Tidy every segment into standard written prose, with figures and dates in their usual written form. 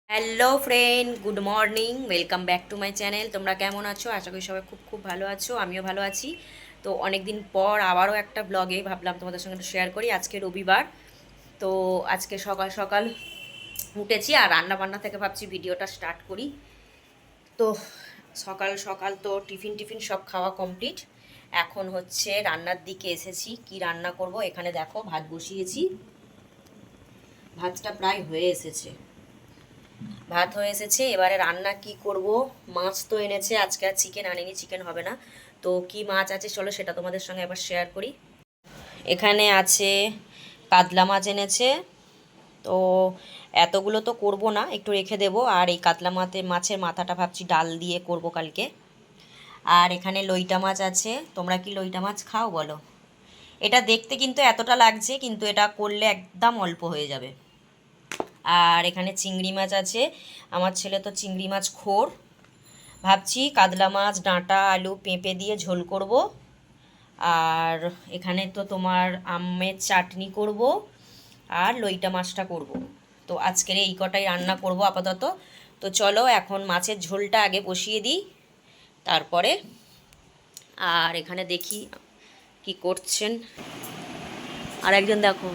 Hello friend, good morning, welcome back to my channel. তোমরা কেমন আছো? আশা করি সবাই খুব খুব ভালো আছো। আমিও ভালো আছি। তো অনেক দিন পর আবারও একটা ব্লগে ভাবলাম তোমাদের সঙ্গে একটু শেয়ার করি। আজকে রবিবার, তো আজকে সকাল সকাল উঠেছি আর রান্না বান্না থেকে ভাবছি ভিডিওটা স্টার্ট করি। তো সকাল সকাল তো টিফিন টিফিন সব খাওয়া কমপ্লিট। এখন হচ্ছে রান্নার দিকে এসেছি। কি রান্না করব? এখানে দেখো ভাত বসিয়েছি, ভাতটা প্রায় হয়ে এসেছে। ভাত হয়ে এসেছে, এবারে রান্না কি করব। মাছ তো এনেছে, আজকে আর চিকেন আনেনি, চিকেন হবে না। তো কি মাছ আছে চলো সেটা তোমাদের সঙ্গে একবার শেয়ার করি। এখানে আছে কাতলা মাছ এনেছে। তো এতগুলো তো করব না, একটু রেখে দেব। আর এই কাতলা মাছের মাথাটা ভাবছি ডাল দিয়ে করব কালকে। আর এখানে লইটা মাছ আছে। তোমরা কি লইটা মাছ খাও বলো? এটা দেখতে কিন্তু এতটা লাগছে, কিন্তু এটা করলে একদম অল্প হয়ে যাবে। আর এখানে চিংড়ি মাছ আছে। আমার ছেলে তো চিংড়ি মাছ খোর। ভাবছি কাতলা মাছ ডাঁটা আলু পেঁপে দিয়ে ঝোল করব। আর এখানে তো তোমার আমের চাটনি করব, আর লইটা মাছটা করব। তো আজকের এই কটাই রান্না করব আপাতত। তো চলো এখন মাছের ঝোলটা আগে বসিয়ে দিই, তারপরে। আর এখানে দেখি কি করছেন আর একজন, দেখো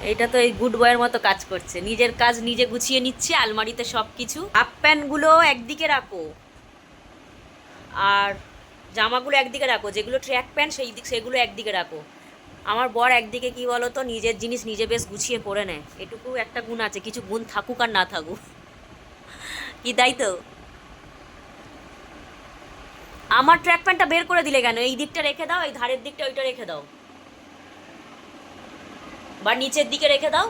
এইটা তো এই গুড বয়ের মতো কাজ করছে, নিজের কাজ নিজে গুছিয়ে নিচ্ছে। আলমারিতে সব কিছু, হাফ প্যান্টগুলো একদিকে রাখো আর জামাগুলো একদিকে রাখো, যেগুলো ট্র্যাক প্যান্ট সেগুলো একদিকে রাখো। আমার বর একদিকে কি বলো তো, নিজের জিনিস নিজে বেশ গুছিয়ে পরে নেয়। এটুকু একটা গুণ আছে, কিছু গুণ থাকুক আর না থাকুক, কি তাই তো। আমার ট্র্যাক প্যান্টটা বের করে দিলে কেন? এই দিকটা রেখে দাও, এই ধারের দিকটা ওইটা রেখে দাও, বা নিচের দিকে রেখে দাও।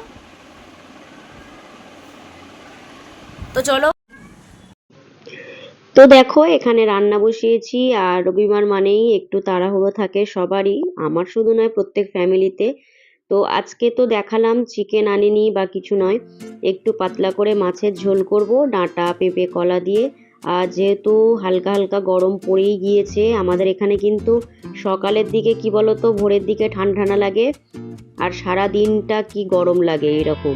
তো চলো। তো দেখো এখানে রান্না বসিয়েছি। আর রবিবার মানেই একটু তাড়াহুড়ো থাকে সবারই, আমার শুধু নয়, প্রত্যেক ফ্যামিলিতে। তো আজকে তো দেখালাম চিকেন আনিনি বা কিছু নয়, একটু পাতলা করে মাছের ঝোল করব ডাঁটা পেঁপে কলা দিয়ে। আর যেহেতু হালকা হালকা গরম পড়েই গিয়েছে আমাদের এখানে, কিন্তু সকালের দিকে কি বলতো, ভোরের দিকে ঠান্ডা ঠান্ডা লাগে, আর সারা দিনটা কি গরম লাগে, এরকম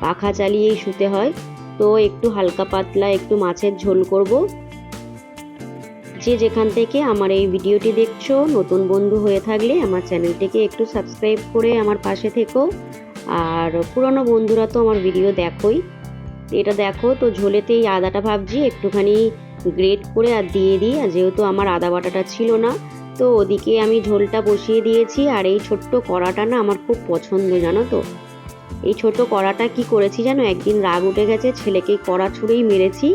পাখা চালিয়েই শুতে হয়। তো একটু হালকা পাতলা একটু মাছের ঝোল করব। যে যেখান থেকে আমার এই ভিডিওটি দেখছো, নতুন বন্ধু হয়ে থাকলে আমার চ্যানেলটিকে একটু সাবস্ক্রাইব করে আমার পাশে থেকো। আর পুরনো বন্ধুরা তো আমার ভিডিও দেখোই। এটা দেখো, তো ঝোলেতেই আদাটা ভাবছি একটুখানি গ্রেট করে আর দিয়ে দিই। আর যেহেতু আমার আদা বাটাটা ছিল না, তো ওদিকে আমি ঝোলটা বসিয়ে দিয়েছি। আর এই ছোট্ট কড়াটা না আমার খুব পছন্দ, জানো তো। এই ছোট কড়াটা কি করেছি জানো, একদিন রাগ উঠে গেছে, ছেলেকে কড়া ছুঁড়েই মেরেছি।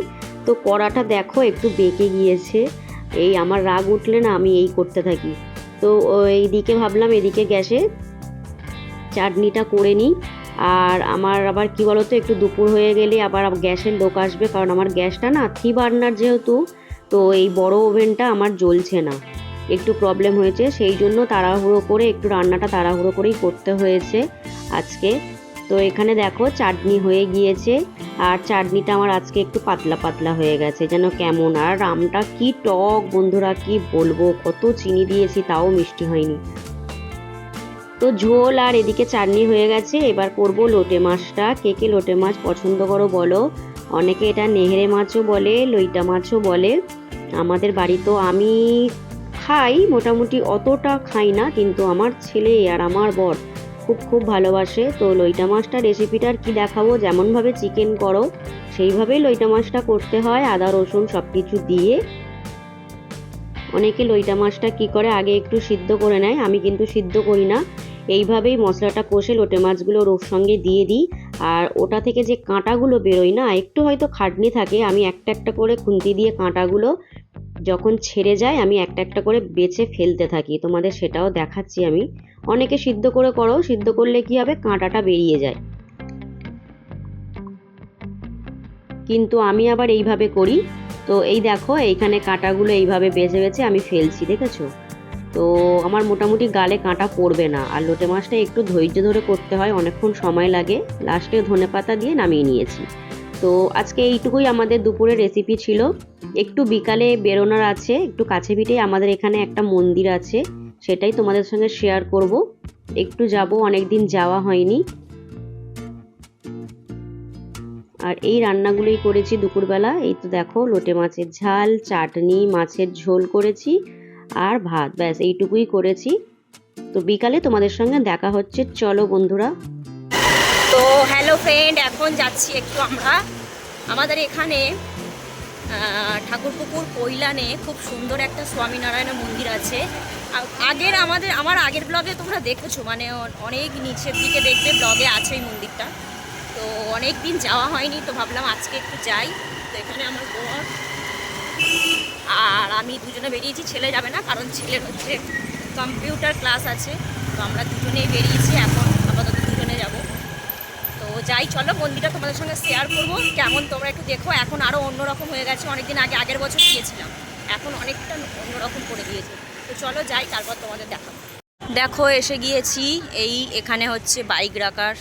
তো কড়াটা দেখো একটু বেঁকে গিয়েছে। এই আমার রাগ উঠলে না আমি এই করতে থাকি। তো এইদিকে ভাবলাম এদিকে গ্যাসে চাটনিটা করে নিই। আর আমার আবার কি বলতো, একটু দুপুর হয়ে গেলে আবার গ্যাসের লোক আসবে, কারণ আমার গ্যাসটা না 3 বার্নার যেহেতু, তো এই বড় ওভেনটা আমার জ্বলছে না, একটু প্রবলেম হয়েছে। সেই জন্য তাড়াহুড়ো করে একটু রান্নাটা তাড়াহুড়ো করেই করতে হয়েছে আজকে। তো এখানে দেখো চাটনি হয়ে গিয়েছে। আর চাটনিটা আমার আজকে একটু পাতলা পাতলা হয়ে গেছে যেন কেমন। আর আমটা কি টক বন্ধুরা, কি বলবো, কত চিনি দিয়েছি তাও মিষ্টি হয়নি। তো ঝোল আর এদিকে চাটনি হয়ে গেছে। এবার করব লোটে মাছটা। কে কে লোটে মাছ পছন্দ করো বলো? অনেকে এটা নেহেরে মাছও বলে, লইটা মাছও বলে। আমাদের বাড়ি তো আমি খাই, মোটামুটি অতটা খাই না, কিন্তু আমার ছেলে আর আমার বর খুব খুব ভালোবাসে। তো লইটা মাছটা রেসিপিটা আর কি দেখাবো, যেমনভাবে চিকেন করো সেইভাবেই লইটা মাছটা করতে হয়, আদা রসুন সব কিছু দিয়ে। অনেকে লইটা মাছটা কি করে, আগে একটু সিদ্ধ করে নেয়, আমি কিন্তু সিদ্ধ করি না। এইভাবেই মশলাটা কষে লোটে মাছগুলোর ওর সঙ্গে দিয়ে দিই। আর ওটা থেকে যে কাঁটাগুলো বেরোয় না, একটু হয়তো খাটনি থাকে, আমি একটা একটা করে খুন্তি দিয়ে কাঁটাগুলো যখন ছেড়ে যায় আমি একটা একটা করে বেছে ফেলতে থাকি, তোমাদের সেটাও দেখাচ্ছি আমি। অনেকে সিদ্ধ করে করো, সিদ্ধ করলে কি হবে, কাঁটাটা বেরিয়ে যায়, কিন্তু আমি আবার এইভাবে করি। তো এই দেখো এইখানে কাঁটাগুলো এইভাবে বেছে বেছে আমি ফেলছি, দেখেছো? তো আমার মোটামুটি গালে কাঁটা পড়বে না। আর লোটে মাছটা একটু ধৈর্য ধরে করতে হয়, অনেকক্ষণ সময় লাগে। লাস্টে ধনেপাতা দিয়ে নামিয়ে নিয়েছি। তো আজকে এইটুকুই আমাদের দুপুরের রেসিপি ছিল। একটু বিকালে বেরোনোর আছে, একটু কাছে পিঠে আমাদের এখানে একটা মন্দির আছে, সেটাই তোমাদের সঙ্গে শেয়ার করব। একটু যাব, অনেকদিন যাওয়া হয়নি। আর এই রান্নাগুলোই করেছি দুপুরবেলা। এই তো দেখো, লোটে মাছের ঝাল, চাটনি, মাছের ঝোল করেছি আর ভাত, ব্যাস এইটুকুই করেছি। তো বিকালে তোমাদের সঙ্গে দেখা হচ্ছে, চলো বন্ধুরা। তো হ্যালো ফ্রেন্ড, এখন যাচ্ছি একটু আমরা আমাদের এখানে ঠাকুরপুকুর কৈলানে খুব সুন্দর একটা স্বামীনারায়ণের মন্দির আছে। আমার আগের ব্লগে তোমরা দেখেছো, মানে অনেক নিচের দিকে দেখবে ব্লগে আছে এই মন্দিরটা। তো অনেক দিন যাওয়া হয়নি, তো ভাবলাম আজকে একটু যাই। তো এখানে আমার বর আর আমি দুজনে বেরিয়েছি। ছেলে যাবে না, কারণ ছেলের হচ্ছে কম্পিউটার ক্লাস আছে। তো আমরা দুজনেই বেরিয়েছি, এখন আপাতত দুজনে যাব। তো যাই, চলো মন্দিরটা তোমাদের সঙ্গে শেয়ার করবো কেমন, তোমরা একটু দেখো। এখন আরও অন্যরকম হয়ে গেছে, অনেকদিন আগের বছর গিয়েছিলাম, এখন অনেকটা অন্যরকম করে দিয়েছে। তো চলো যাই, তারপর তোমাদের দেখাবো। দেখো এসে গিয়েছি, এখানে হচ্ছে বাইক রাখার,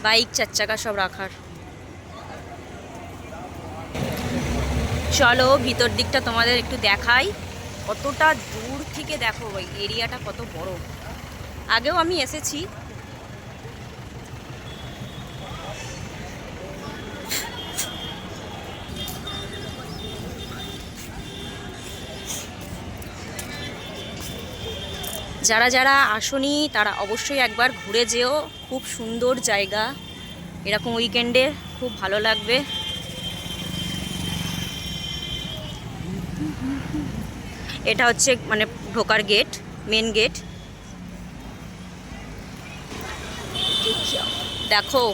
বাইক চার চাকা সব রাখার। চলো ভিতর দিকটা তোমাদের একটু দেখাই, কতটা দূর থেকে দেখো ওই এরিয়াটা কত বড়। আগেও আমি এসেছি। যারা যারা আসনি তারা অবশ্যই একবার ঘুরে যেও, খুব সুন্দর জায়গা, এরকম উইকেন্ডে খুব ভালো লাগবে। এটা হচ্ছে মানে ঢোকার গেট, মেন গেট। দেখো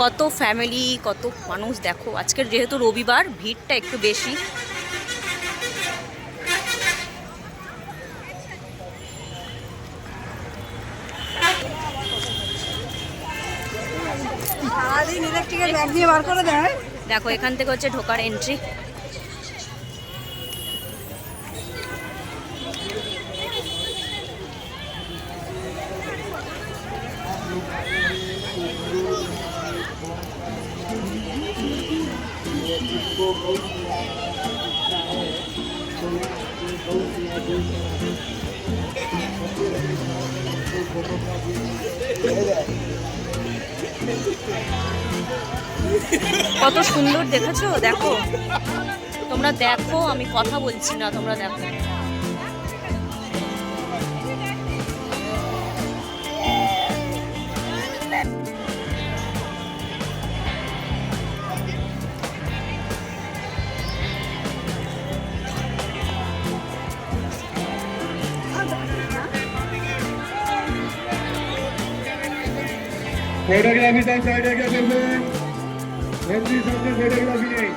কত ফ্যামিলি, কত মানুষ। দেখো আজকের যেহেতু রবিবার, ভিড়টা একটু বেশি। দেখো এখান থেকে হচ্ছে ঢোকার এন্ট্রি। কত সুন্দর দেখেছো, দেখো তোমরা দেখো, আমি কথা বলছি না, তোমরা দেখো। फोटोग्राफी साइड साइड क्या करते हैं? हिंदी सामने फोटोग्राफी नहीं।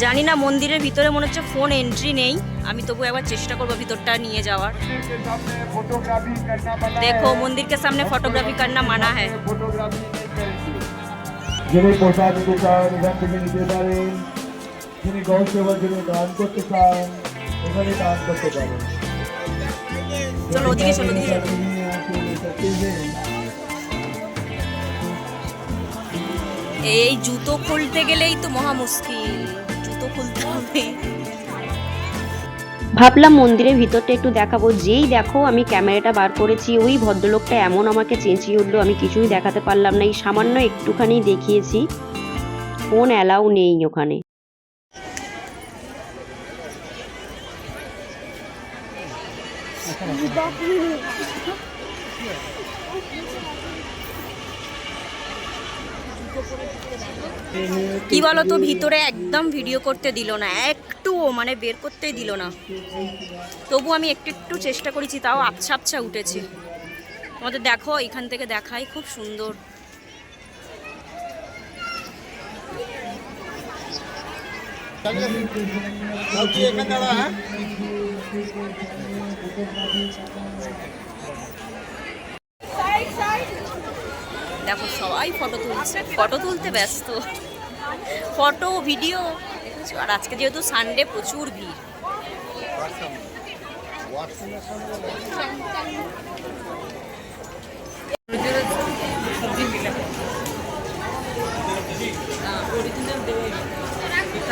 জানি না মন্দিরের ভিতরে মনে হচ্ছে ফোন এন্ট্রি নেই, আমি তবু একবার চেষ্টা করবো ভিতরটা নিয়ে যাওয়ার। দেখো মন্দির के सामने फोटोग्राफी करना मना है। যিনি প্রসাদ দিতে চান এখান থেকে নিতে পারেন, যিনি গৌ সেবা যিনি দান করতে চান এখানে দান করতে পারেন। চলো ওদিকে চলো, ওদিকে চলো। এই জুতো খুলতে গেলেই তো মহা মুশকিল, জুতো খুলতে হবে। ভাবলাম মন্দিরের ভিতরটা একটু দেখাবো। যেই দেখো আমি ক্যামেরাটা বার করেছি, ওই ভদ্রলোকটা এমন আমাকে চেঁচিয়ে উঠলো, আমি কিছুই দেখাতে পারলাম না। এই সামান্য একটুখানি দেখিয়েছি, ফোন অ্যালাউ নেই ওখানে। কি বলতো, ভিতরে একদম ভিডিও করতে দিল না, একটুও মানে বের করতেই দিল না। তবু আমি একটু একটু চেষ্টা করেছি, তাও আবছা আবছা উঠেছে। আমাদের দেখো এখান থেকে দেখাই, খুব সুন্দর। দেখো সবাই ফটো তুলছে, ফটো তুলতে ব্যস্ত, ফটো ভিডিও। আর আজকে যেহেতু সানডে, প্রচুর ভিড়।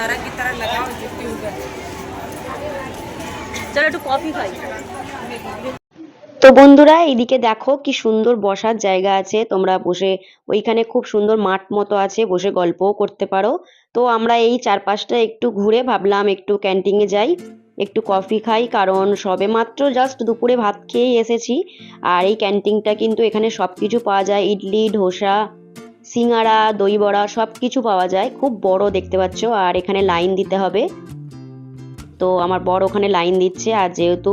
तारा की तरह लगा चलो একটু কফি খাই। তো বন্ধুরা এইদিকে দেখো কি সুন্দর বসার জায়গা আছে, তোমরা বসে ওইখানে খুব সুন্দর মাঠ মতো আছে, বসে গল্পও করতে পারো। তো আমরা এই চারপাশটা একটু ঘুরে ভাবলাম একটু ক্যান্টিনে যাই, একটু কফি খাই, কারণ সবে মাত্র জাস্ট দুপুরে ভাত খেয়েই এসেছি। আর এই ক্যান্টিনটা কিন্তু এখানে সব কিছু পাওয়া যায়, ইডলি, ধোসা, সিঙ্গারা, দই বড়া সব কিছু পাওয়া যায়। খুব বড় দেখতে পাচ্ছ, আর এখানে লাইন দিতে হবে। তো আমার বর ওখানে লাইন দিচ্ছে, আর যেহেতু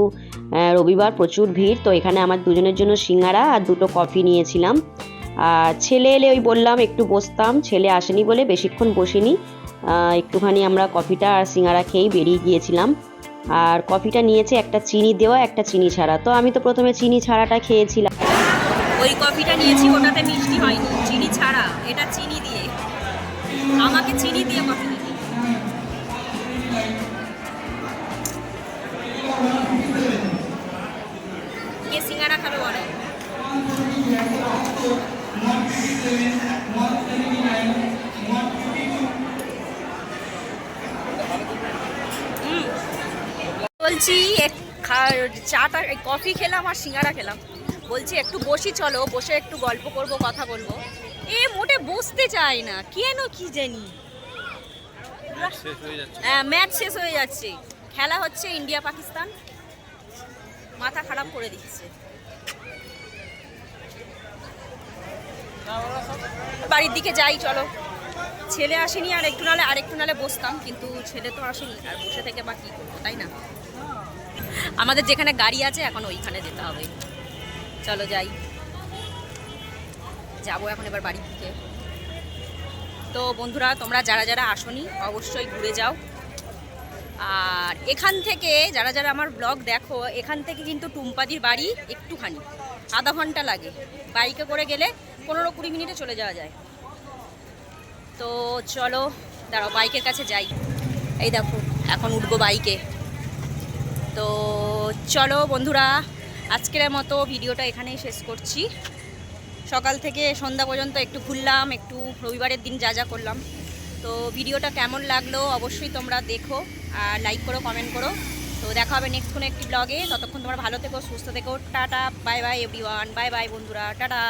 রবিবার প্রচুর ভিড়, তো এখানে আমার দুজনের জন্য সিঙ্গারা আর দুটো কফি নিয়েছিলাম। আর ছেলে এলে ওই বললাম একটু বসতাম, ছেলে আসেনি বলে বেশিক্ষণ বসিনি, একটুখানি আমরা কফিটা আর সিঙ্গারা খেয়েই বেরিয়ে গিয়েছিলাম। আর কফিটা নিয়েছে একটা চিনি দেওয়া একটা চিনি ছাড়া, তো আমি তো প্রথমে চিনি ছাড়াটা খেয়েছিলাম। ওই কফিটা নিয়েছি, ওটাতে মিষ্টি হয়নি, চিনি ছাড়া, এটা চিনি দিয়ে। আমাকে চিনি দিয়ে কফি দিবি। কে সিঙ্গারা খাবে বলো? বলছি চাটা কফি খেলাম আর সিঙ্গারা খেলাম, বলছি একটু বসি, চলো বসে একটু গল্প করব, কথা বলবো। এ মোটে বসতে চায় না কেন কি জানি, ম্যাচ শেষ হয়ে যাচ্ছে, খেলা হচ্ছে ইন্ডিয়া পাকিস্তান, মাথা খারাপ করে দিচ্ছে। বাড়ির দিকে যাই চলো, ছেলে আসেনি, আর একটু নালে বসতাম, কিন্তু ছেলে তো আসেনি, আর বসে থেকে বা কী করবো, তাই না? আমাদের যেখানে গাড়ি আছে এখন ওইখানে যেতে হবে, চলো যাই, যাবো এখন এবার বাড়ির দিকে। তো বন্ধুরা তোমরা যারা যারা আসোনি অবশ্যই ঘুরে যাও। আর এখান থেকে যারা যারা আমার ব্লগ দেখো, এখান থেকে কিন্তু টুম্পাদির বাড়ি একটুখানি আধা ঘন্টা লাগে, বাইকে করে গেলে 15-20 মিনিটে চলে যাওয়া যায়। তো চলো দাঁড়াও বাইকের কাছে যাই, এই দেখো এখন উঠবো বাইকে। তো চলো বন্ধুরা, আজকের মতো ভিডিওটা এখানেই শেষ করছি। সকাল থেকে সন্ধ্যা পর্যন্ত একটু ঘুরলাম, একটু রবিবারের দিন যা যা করলাম। তো ভিডিওটা কেমন লাগলো অবশ্যই তোমরা দেখো, আর লাইক করো, কমেন্ট করো। তো দেখা হবে নেক্সট কোনো একটি ব্লগে, ততক্ষণ তোমরা ভালো থেকো, সুস্থ থেকো, tata, bye bye everyone, bye bye বন্ধুরা, টাটা।